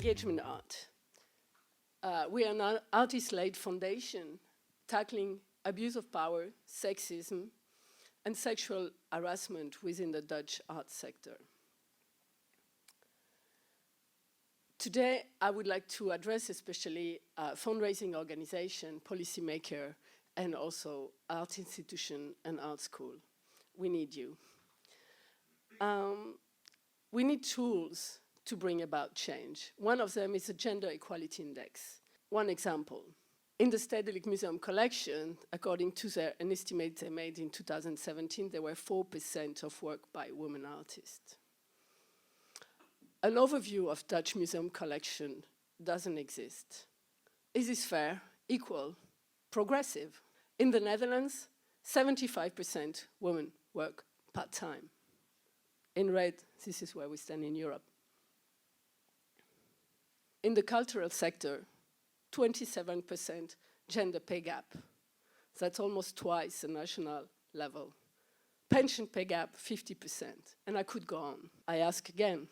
engagement art. We are an artist-led foundation tackling abuse of power, sexism, and sexual harassment within the Dutch art sector. Today, I would like to address especially fundraising organization, policymaker, and also art institution and art school. We need you. We need tools to bring about change. One of them is a gender equality index. One example, in the Stedelijk Museum collection, according to an estimate they made in 2017, there were 4% of work by women artists. An overview of Dutch museum collection doesn't exist. Is this fair, equal, progressive? In the Netherlands, 75% women work part-time. In red, this is where we stand in Europe. In the cultural sector, 27% gender pay gap. That's almost twice the national level. Pension pay gap, 50%. And I could go on. I ask again,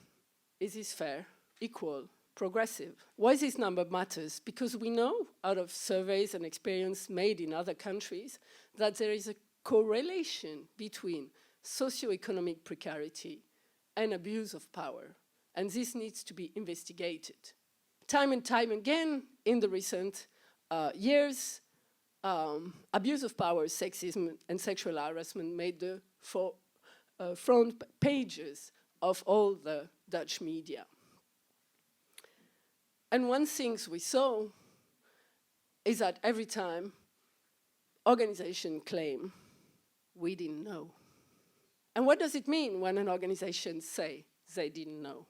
is this fair, equal, progressive? Why this number matters? Because we know out of surveys and experience made in other countries that there is a correlation between socioeconomic precarity and abuse of power. And this needs to be investigated. Time and time again, in the recent years, abuse of power, sexism, and sexual harassment made the front pages of all the Dutch media. And one thing we saw is that every time organizations claim, we didn't know. And what does it mean when an organization say they didn't know?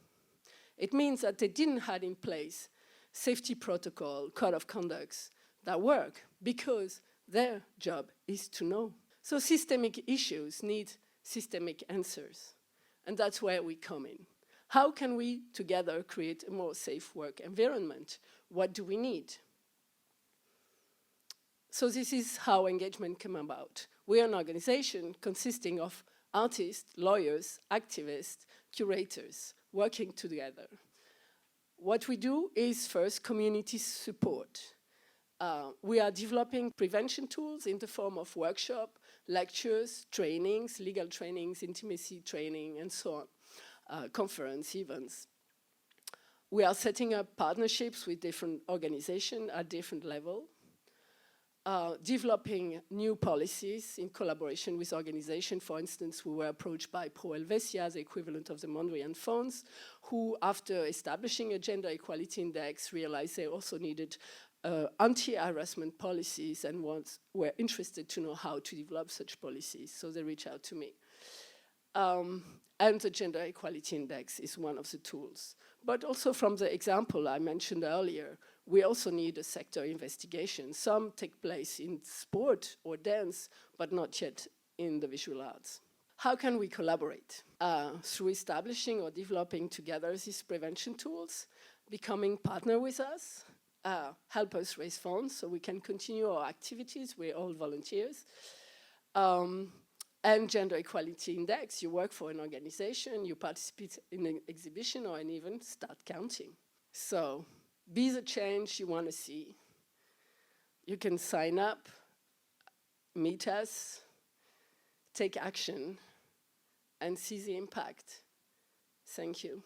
It means that they didn't have in place safety protocol, code of conducts that work because their job is to know. So systemic issues need systemic answers. And that's where we come in. How can we together create a more safe work environment? What do we need? So this is how engagement came about. We are an organization consisting of artists, lawyers, activists, curators, working together. What we do is first community support. We are developing prevention tools in the form of workshop, lectures, trainings, legal trainings, intimacy training, and so on, conference events. We are setting up partnerships with different organizations at different levels, developing new policies in collaboration with organizations. For instance, we were approached by Pro Helvetia, the equivalent of the Mondrian funds, who, after establishing a gender equality index, realized they also needed anti-harassment policies and were interested to know how to develop such policies. So they reached out to me. And the gender equality index is one of the tools. But also from the example I mentioned earlier, we also need a sector investigation. Some take place in sport or dance, but not yet in the visual arts. How can we collaborate? Through establishing or developing together these prevention tools, becoming partner with us, help us raise funds so we can continue our activities. We're all volunteers. And gender equality index, you work for an organization, you participate in an exhibition or an event, start counting. So be the change you want to see. You can sign up, meet us, take action, and see the impact. Thank you.